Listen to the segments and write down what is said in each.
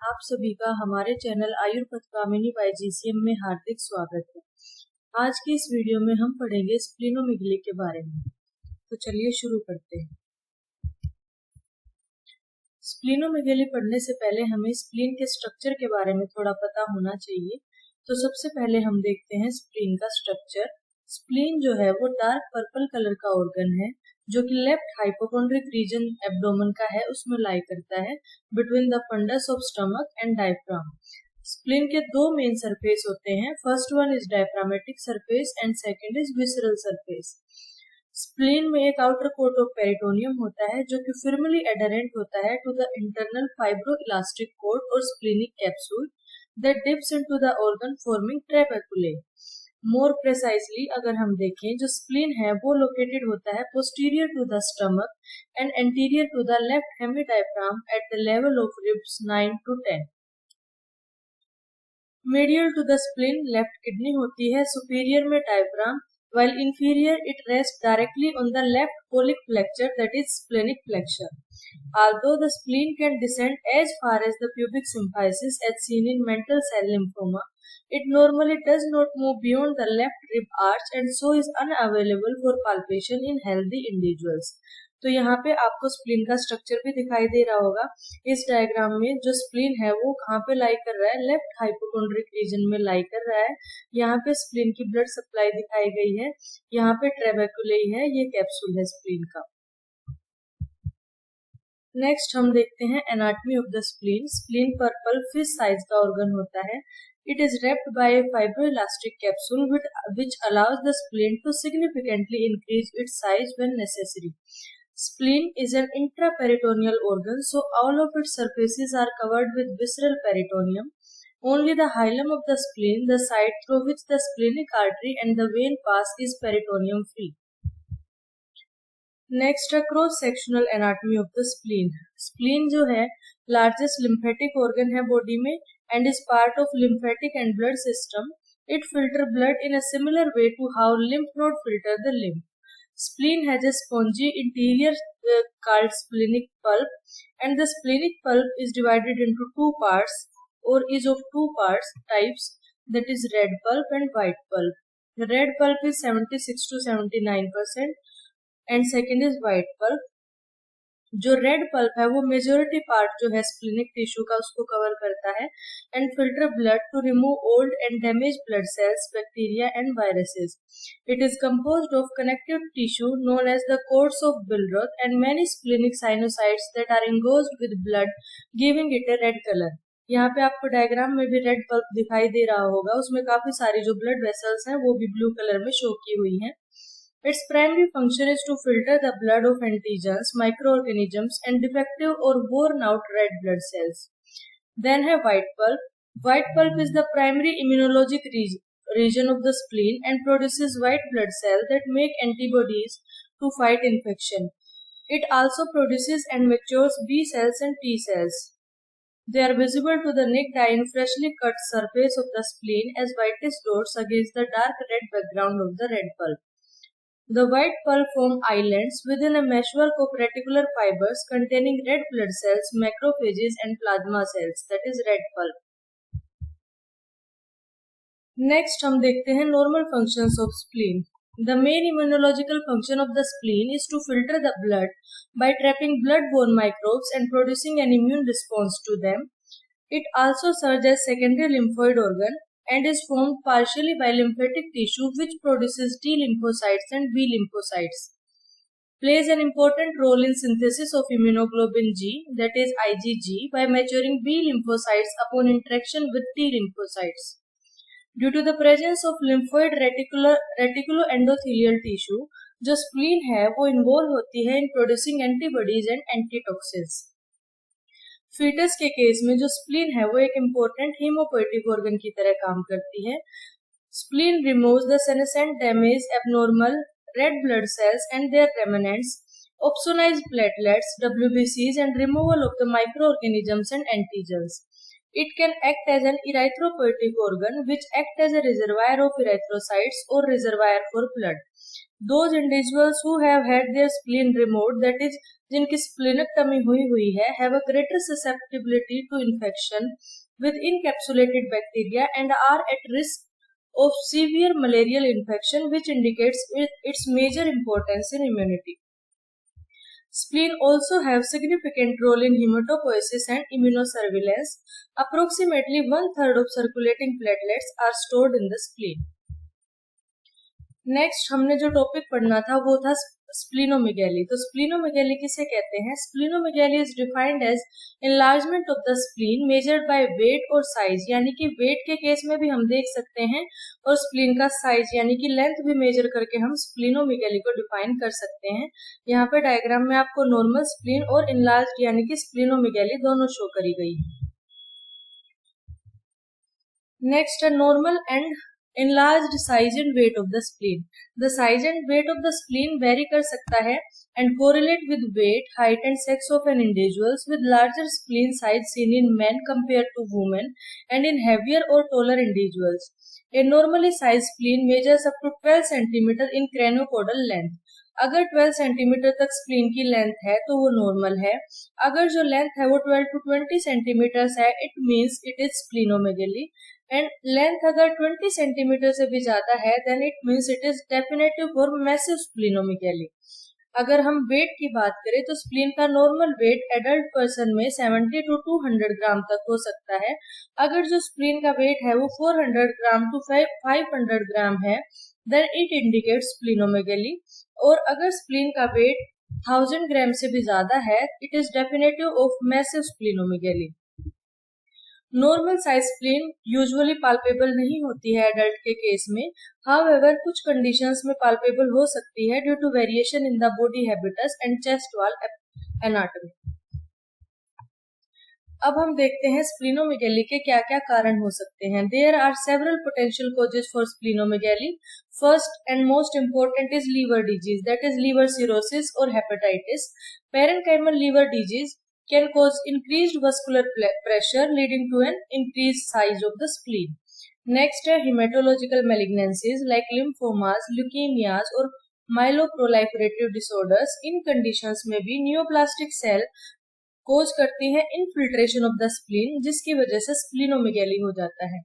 आप सभी का हमारे चैनल आयुर्वेद कामिनी बाय जीसीएम में हार्दिक स्वागत है। आज की इस वीडियो में हम पढ़ेंगे स्प्लीनोमेगली के बारे में। तो चलिए शुरू करते हैं। स्प्लीनोमेगली पढ़ने से पहले हमें स्प्लीन के स्ट्रक्चर के बारे में थोड़ा पता होना चाहिए। तो सबसे पहले हम देखते हैं स्प्लीन का स्ट्रक्चर। स्प्लीन जो है वो डार्क पर्पल कलर का ऑर्गन है जो कि लेफ्ट हाइपोकोंड्रिक रीजन एब्डोमेन का है, उसमें लाई करता है between the fundus of stomach and diaphragm. Spleen के दो मेन सरफेस होते हैं। First one is diaphragmatic surface and second is visceral surface. Spleen में एक आउटर कोट ऑफ पेरिटोनियम होता है जो कि फर्मली एडहेरेंट होता है to the internal fibroelastic coat और splenic capsule that dips into the organ forming trabeculae. More precisely अगर हम देखें, जो स्प्लीन है वो लोकेटेड होता है posterior to the stomach and anterior to the left hemidiaphragm at the level of ribs 9 to 10। Medial to the spleen left kidney होती है, सुपीरियर में diaphragm, while inferior it rests directly on the left colic flexure, that is splenic flexure. Although the spleen can descend as far as the pubic symphysis as seen in mantle cell lymphoma, it normally does not move beyond the left rib arch and so is unavailable for palpation in healthy individuals. तो यहाँ पे आपको spleen का structure भी दिखाई दे रहा होगा। इस डायग्राम में जो स्प्लीन है वो कहाँ पे लाई कर रहा है, लेफ्ट हाइपोकोंड्रिक रीजन में लाई कर रहा है। यहाँ पे स्प्लीन की ब्लड सप्लाई दिखाई गई है, यहाँ पे ट्रेबेकुले है, ये कैप्सूल है स्प्लीन का। नेक्स्ट हम देखते हैं anatomy of the spleen. Spleen purple fish size का ऑर्गन होता है। It is wrapped by a fibroelastic capsule which allows the spleen to significantly increase its size when necessary. Spleen is an intraperitoneal organ, so all of its surfaces are covered with visceral peritoneum. Only the hilum of the spleen, the side through which the splenic artery and the vein pass, is peritoneum free. Next है cross sectional anatomy of the spleen. Spleen जो है largest lymphatic organ है body में and is part of lymphatic and blood system. It filter blood in a similar way to how lymph node filter the lymph. Spleen has a spongy interior called splenic pulp, and the splenic pulp is divided into two parts or is of two parts types, that is red pulp and white pulp. The red pulp is 76 to 79% and second is white pulp. जो red pulp है वो majority part जो है splenic tissue का उसको cover करता है and filter blood to remove old and damage blood cells, bacteria and viruses. It is composed of connective tissue known as the cords of Billroth and many splenic sinusoids that are engorged with blood giving it a red colour. यहाँ पे आपको diagram में भी red pulp दिखाई दे रहा होगा, उसमें काफी सारी जो ब्लड वेसल्स हैं वो भी ब्लू कलर में शो की हुई हैं. Its primary function is to filter the blood of antigens, microorganisms, and defective or worn out red blood cells. Then have white pulp. White pulp is the primary immunologic region of the spleen and produces white blood cells that make antibodies to fight infection. It also produces and matures B cells and T cells. They are visible to the naked eye in freshly cut surface of the spleen as whitish dots against the dark red background of the red pulp. The white pulp form islands within a meshwork of reticular fibers containing red blood cells, macrophages and plasma cells, that is red pulp. Next हम देखते हैं normal functions of spleen. The main immunological function of the spleen is to filter the blood by trapping blood-borne microbes and producing an immune response to them. It also serves as secondary lymphoid organ and is formed partially by lymphatic tissue which produces T lymphocytes and B lymphocytes. Plays an important role in synthesis of immunoglobulin G, that is IgG, by maturing B lymphocytes upon interaction with T lymphocytes. Due to the presence of lymphoid reticuloendothelial tissue, जो spleen है वो involve होती है in producing antibodies and antitoxins. Foetus के case में जो spleen है वो एक इम्पोर्टेंट हीमोपोएटिक ऑर्गन की तरह काम करती है. Spleen removes the senescent damage abnormal red blood cells and their remnants, opsonized platelets, WBCs, and removal of the microorganisms and antigens. It can act as an erythropoietic organ which act as a reservoir of erythrocytes or reservoir for blood. Those individuals who have had their spleen removed, that is, जिनकी splenectomy हुई है, have a greater susceptibility to infection with encapsulated bacteria and are at risk of severe malarial infection, which indicates its major importance in immunity. Spleen also have significant role in hematopoiesis and immunosurveillance. Approximately 1/3 of circulating platelets are stored in the spleen. Next हमने जो topic पढ़ना था वो था स्प्लीनोमेगैली। तो स्प्लीनोमेगैली किसे कहते हैं? Splenomegaly is defined as enlargement of the spleen measured by weight और साइज, यानी कि वेट के केस में भी हम देख सकते हैं और स्प्लीन का साइज यानी कि लेंथ भी मेजर करके हम स्प्लीनोमेगैली को डिफाइन कर सकते हैं। यहाँ पे डायग्राम में आपको नॉर्मल स्प्लीन और एनलार्ज्ड यानी कि स्प्लीनोमेगैली दोनों शो करी गई है। नेक्स्ट है normal and enlarged size and weight of the spleen. The size and weight of the spleen vary कर सकता है and correlate with weight, height and sex of an individuals, with larger spleen size seen in men compared to women and in heavier or taller individuals. A normally sized spleen measures up to 12 cm in craniocaudal length. अगर 12 centimetre तक spleen की length है तो वो normal है। अगर जो length है वो 12 to 20 सेंटीमीटर है, it means it is splenomegaly. And length अगर 20 सेंटीमीटर से भी ज्यादा है then it means it is definitive for massive splenomegaly. अगर हम वेट की बात करें तो स्प्लीन का नॉर्मल वेट एडल्ट पर्सन में 70 to 200 ग्राम तक हो सकता है। अगर जो स्प्लीन का वेट है वो 400 ग्राम to 500 ग्राम है देन इट इंडिकेट्स स्प्लीनोमेगैली। और अगर स्प्लीन का वेट 1000 ग्राम से भी ज्यादा है it is definitive of massive स्प्लीनोमेगैली। Normal size spleen usually palpable नहीं होती है एडल्ट के केस में, हाउएवर कुछ कंडीशंस में पाल्पेबल हो सकती है due to variation in the body habitus and chest wall anatomy. अब हम देखते हैं स्प्लीनोमेगैली के क्या क्या कारण हो सकते हैं। There are several potential causes for splenomegaly. First and most important is liver disease, that is liver cirrhosis और hepatitis. Parenchymal liver disease can cause increased vascular pressure leading to an increased size of the spleen. Next है hematological malignancies like lymphomas, leukemias और myeloproliferative disorders. इन conditions में भी neoplastic cell cause करती है infiltration of the spleen जिसकी वजह से स्प्लीनोमेगैली हो जाता है।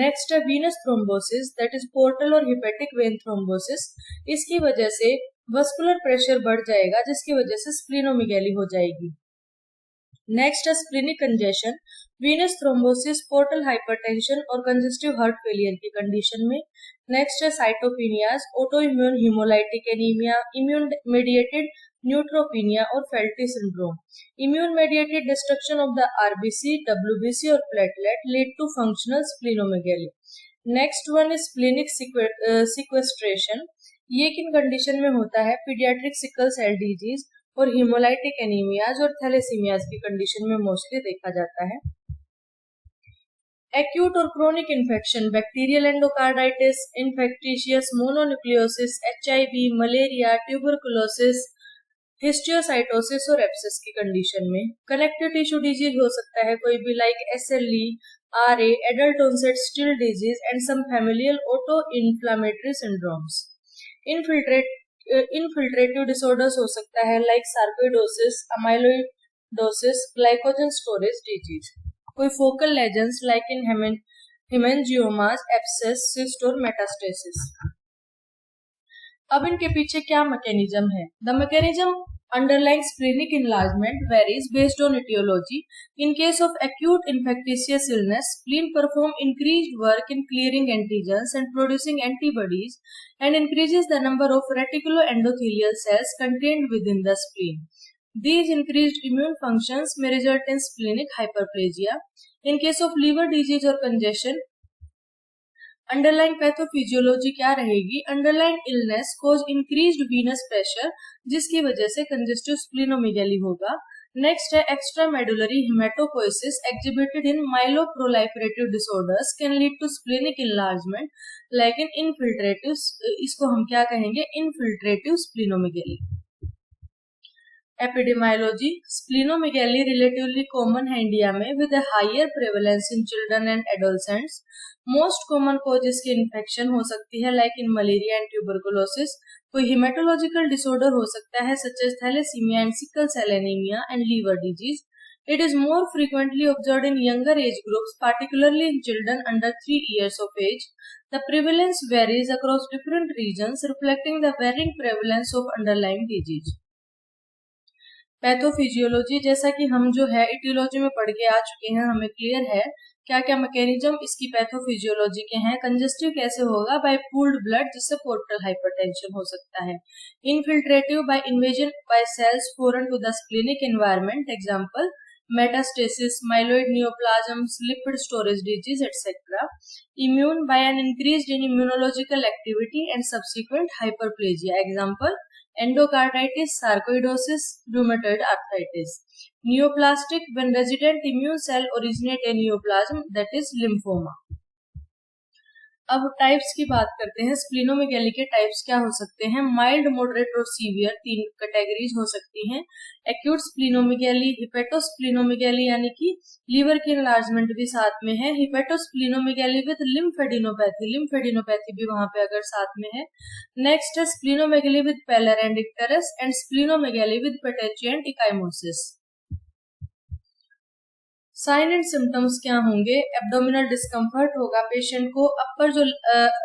नेक्स्ट है venous thrombosis, that is portal और hepatic vein thrombosis. इसकी वजह से vascular pressure बढ़ जाएगा जिसकी वजह से स्प्लीनोमेगैली हो जाएगी। नेक्स्ट है splenic congestion, venous thrombosis, portal hypertension और कंजेस्टिव हार्ट फेलियर की कंडीशन में। नेक्स्ट है cytopenias, auto immune haemolytic anaemia, immune mediated neutropenia और Felty syndrome. Immune mediated destruction of the RBC, WBC और platelet lead to functional splenomegaly. Next one is splenic sequestration, ये किन condition में होता है? पीडियाट्रिक सिकल सेल डिजीज और haemolytic anaemias और thalassaemias की कंडीशन में मोस्टली देखा जाता है। एक्यूट और chronic infection, bacterial endocarditis, infectious mononucleosis, HIV, malaria, tuberculosis, histiocytosis और एप्सिस की कंडीशन में। कनेक्टिव टिश्यू डिजीज हो सकता है कोई भी like SLE, RA, adult onset Still disease and some familial auto inflammatory syndromes. Infiltrative disorders हो सकता है like sarcoidosis, amyloidosis, glycogen storage disease. कोई focal lesions like in haemangiomas, abscess, cyst और मेटास्टेसिस। अब इनके पीछे क्या मैकेनिज्म है? The mechanism underlying splenic enlargement varies based on etiology. In case of acute infectious illness, spleen perform increased work in clearing antigens and producing antibodies and increases the number of reticuloendothelial cells contained within the spleen. These increased immune functions may result in splenic hyperplasia. In case of liver disease or congestion, underlying pathophysiology क्या रहेगी? Underlying illness cause increased venous pressure जिसकी वजह से congestive splenomegaly होगा। Next है extra medullary haematopoiesis exhibited in myeloproliferative disorders can lead to splenic enlargement like in infiltrative, इसको हम क्या कहेंगे? Infiltrative splenomegaly. Epidemiology, splenomegaly relatively common है इंडिया में with a higher prevalence in children and adolescents. Most common cause इसकी infection हो सकती है like in malaria and tuberculosis, कोई हेमेटोलॉजिकल डिसऑर्डर हो सकता है such as thalassaemia and sickle cell anaemia and liver disease. It is more frequently observed in younger age groups, particularly in children under 3 years of age. The prevalence varies across different regions, reflecting the varying prevalence of underlying disease. Pathophysiology, जैसा कि हम जो है etiology में पढ़ के आ चुके हैं, हमें क्लियर है क्या क्या मैकेनिज्म इसकी पैथोफिजियोलॉजी के हैं. कंजस्टिव कैसे होगा? बाय पूल्ड ब्लड, जिससे पोर्टल हाइपरटेंशन हो सकता है. Infiltrative by invasion by cells foreign to the splenic environment, example metastasis, myeloid neoplasms, lipid storage disease, etc. Immune by an increase in immunological activity and subsequent hyperplasia, example endocarditis, sarcoidosis, rheumatoid arthritis. Neoplastic, when resident immune cell originate a neoplasm, that is lymphoma. अब types की बात करते हैं. स्प्लीनोमेगैली के types क्या हो सकते हैं? माइल्ड, मॉडरेट और सीवियर, 3 कैटेगरीज हो सकती हैं. एक्यूट स्प्लीनोमेगैली, हिपेटोस्प्लीनोमेगैली यानी कि लीवर की एनलार्जमेंट भी साथ में है. हिपेटोस्प्लीनोमेगैली विद लिम्फेडिनोपैथी, लिम्फेडिनोपैथी भी वहां पे अगर साथ में है. नेक्स्ट है splenomegaly with pallor and icterus and splenomegaly with petechiae and ecchymosis. Sign and symptoms क्या होंगे? एब्डोमिनल डिस्कम्फर्ट होगा पेशेंट को. अपर जो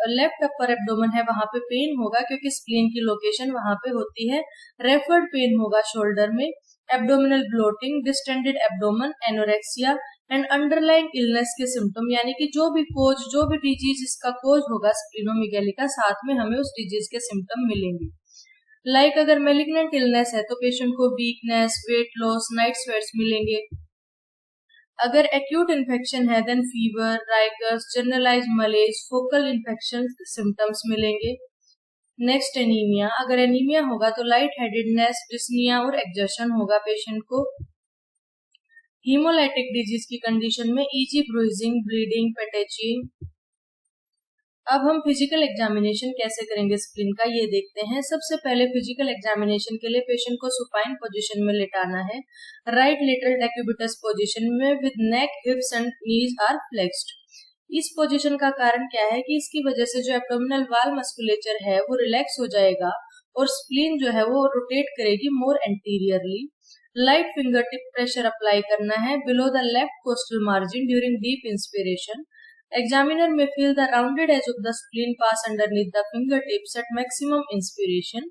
लेफ्ट अपर एब्डोमेन है वहां पे पेन होगा क्योंकि स्प्लीन की लोकेशन वहां पे होती है. रेफर्ड पेन होगा शोल्डर में. Abdominal bloating, distended abdomen, anorexia and underlying illness के सिम्टम, यानी कि जो भी डिजीज इसका कोज होगा स्प्लीनोमेगैली का, साथ में हमें उस डिजीज के सिम्टम मिलेंगे. लाइक अगर मेलिग्नेंट इलनेस है तो पेशेंट को weakness, weight loss, night sweats मिलेंगे. अगर एक्यूट इन्फेक्शन है then fever, राइकस, generalise मलेज, focal infection symptoms मिलेंगे. Next anaemia. अगर एनीमिया होगा तो लाइट हेडेडनेस, डिस्निया और एक्जर्शन होगा पेशेंट को. हीमोलाइटिक डिजीज की कंडीशन में ईजी, ब्रूइजिंग, ब्लीडिंग, पेटेचिंग. अब हम फिजिकल एग्जामिनेशन कैसे करेंगे स्प्लीन का, ये देखते हैं. सबसे पहले फिजिकल एग्जामिनेशन के लिए पेशेंट को सुपाइन पोजीशन में लेटाना है. राइट लेटरल डेक्यूबिटस पोजीशन में with neck, hips and knees are flexed. इस पोजीशन का कारण क्या है कि इसकी वजह से जो एब्डोमिनल वाल मस्कुलेचर है वो रिलैक्स हो जाएगा और स्प्लीन जो है वो रोटेट करेगी more anteriorly. Light finger tip pressure apply करना है below the left costal margin during deep inspiration. Examiner may feel the rounded edge of the spleen pass underneath the fingertips at maximum inspiration.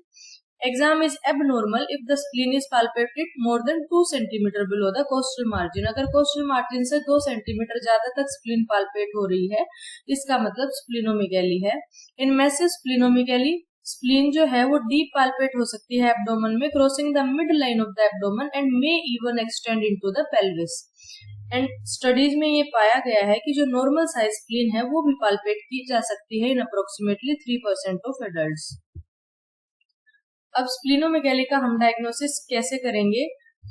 Exam is abnormal if the spleen is palpated more than 2 cm below the costal margin. अगर coastal margin से 2 centimetre ज्यादा तक spleen palpate हो रही है, इसका मतलब स्प्लीनोमेगैली है. इन मैसिव स्प्लीनोमेगैली स्प्लीन जो है वो डीप पाल्पेट हो सकती है एब्डोमेन में, crossing the mid line of the abdomen and may even extend into the pelvis. And studies में ये पाया गया है कि जो नॉर्मल साइज स्प्लीन है वो भी पाल्पेट की जा सकती है इन अप्रोक्सीमेटली 3% ऑफ एडल्ट्स. अब स्प्लीनोमेगैली का हम डायग्नोसिस कैसे करेंगे?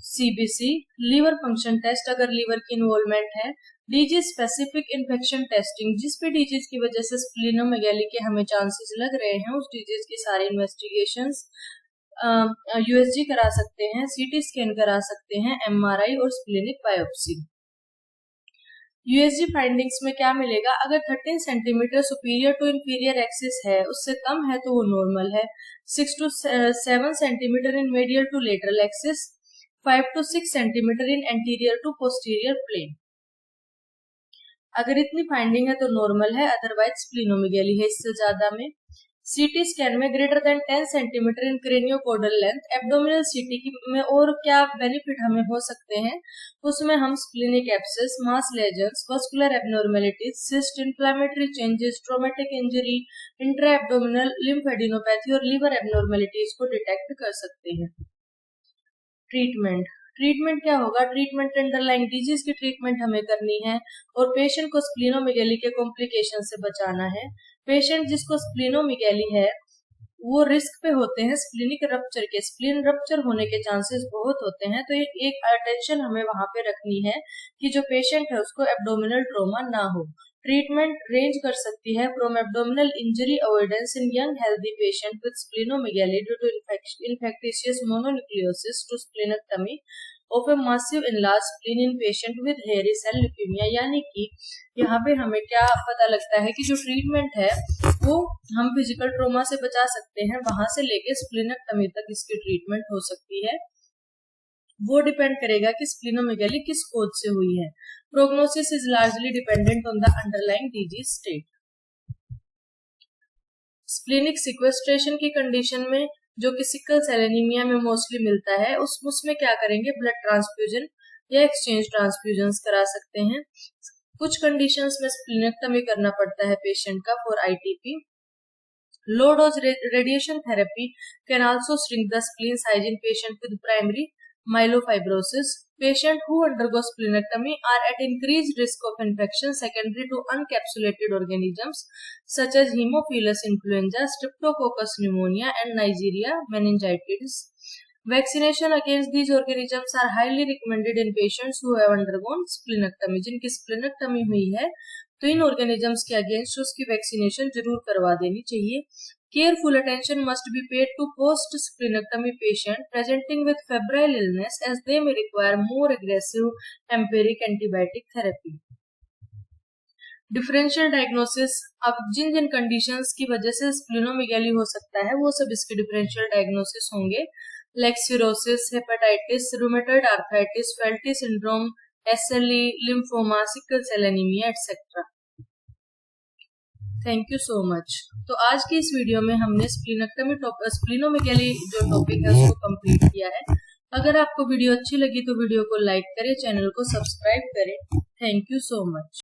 सीबीसी, लीवर फंक्शन टेस्ट अगर लीवर की इन्वॉल्वमेंट है. डिजीज स्पेसिफिक इन्फेक्शन टेस्टिंग, जिस भी डिजीज की वजह से स्प्लीनोमेगैली के हमें चांसेस लग रहे हैं उस डिजीज की सारी इन्वेस्टिगेशंस. यूएसजी करा सकते हैं, सीटी स्कैन करा सकते हैं, एमआरआई और स्प्लीनिक बायोप्सी. यूएसजी फाइंडिंग्स में क्या मिलेगा? अगर 13 centimetre superior to inferior axis है, उससे कम है तो वो नॉर्मल है. 6 to 7 centimetre in medial to lateral axis, 5 to 6 centimetre in anterior to posterior plane. अगर इतनी फाइंडिंग है तो नॉर्मल है, अदरवाइज स्प्लीनोमेगैली है इससे ज्यादा में. सीटी स्कैन में greater than 10 centimetre in craniocaudal length. Abdominal CT में और क्या बेनिफिट हमें हो सकते हैं? उसमें हम splenic abscess, mass lesions, vascular abnormalities, cyst, inflammatory changes, traumatic injury, intra abdominal lymphadenopathy और लीवर एबनॉर्मेलिटीज को डिटेक्ट कर सकते हैं. ट्रीटमेंट क्या होगा? ट्रीटमेंट अंडरलाइंग डिजीज की ट्रीटमेंट हमें करनी है और पेशेंट को स्प्लीनोमेगैली के कॉम्प्लिकेशन से बचाना है. पेशेंट जिसको स्प्लीनोमेगैली है वो रिस्क पे होते हैं स्प्लीनिक रप्चर के. स्प्लीन रप्चर होने के चांसेस बहुत होते हैं, तो एक अटेंशन हमें वहां पे रखनी है कि जो पेशेंट है उसको एब्डोमिनल ट्रॉमा ना हो. ट्रीटमेंट रेंज कर सकती है from abdominal injury avoidance in young healthy patient with splenomegaly due to infectious mononucleosis to splenectomy of a massive enlarge spleen in patient with hairy cell leukaemia. यानी कि यहाँ पे हमें क्या पता लगता है कि जो ट्रीटमेंट है वो हम फिजिकल ट्रोमा से बचा सकते हैं, वहां से लेके स्प्लीनेक्टमी तक इसकी ट्रीटमेंट हो सकती है। वो डिपेंड करेगा कि स्प्लीनोमेगाली किस कोज से हुई है। Prognosis is largely dependent on the underlying disease state. Splenic sequestration की कंडीशन में जो कि सिकल सेल एनीमिया में मोस्टली मिलता है, उसमें क्या करेंगे, ब्लड ट्रांसफ्यूजन या एक्सचेंज ट्रांसफ्यूजन करा सकते हैं। कुछ कंडीशंस में स्प्लीनेक्टमी करना पड़ता है पेशेंट का for ITP। Low dose radiation therapy can also shrink the spleen size in patient with primary myelofibrosis. Patients who undergo splenectomy are at increased risk of infection secondary to uncapsulated organisms such as Haemophilus influenza, Streptococcus pneumonia, and Neisseria meningitis. Vaccination against these organisms are highly recommended in patients who have undergone splenectomy. जिनकी splenectomy हुई है तो इन organisms के against उसकी vaccination जरूर करवा देनी चाहिए। Careful attention must be paid to post-splenectomy patient presenting with febrile illness as they may require more aggressive empiric antibiotic therapy. Differential diagnosis, अब जिन जिन कंडीशंस की वजह से स्प्लीनोमेगाली हो सकता है वो सब इसके डिफरेंशियल डायग्नोसिस होंगे, like cirrhosis, hepatitis, rheumatoid arthritis, Felty syndrome, SLE, lymphoma, sickle cell anaemia etcetera. Thank you so much. तो आज की इस वीडियो में हमने स्प्लीनोमेगाली जो टॉपिक है उसको कंप्लीट किया है। अगर आपको वीडियो अच्छी लगी तो वीडियो को लाइक करें, चैनल को सब्सक्राइब करें। Thank you so much.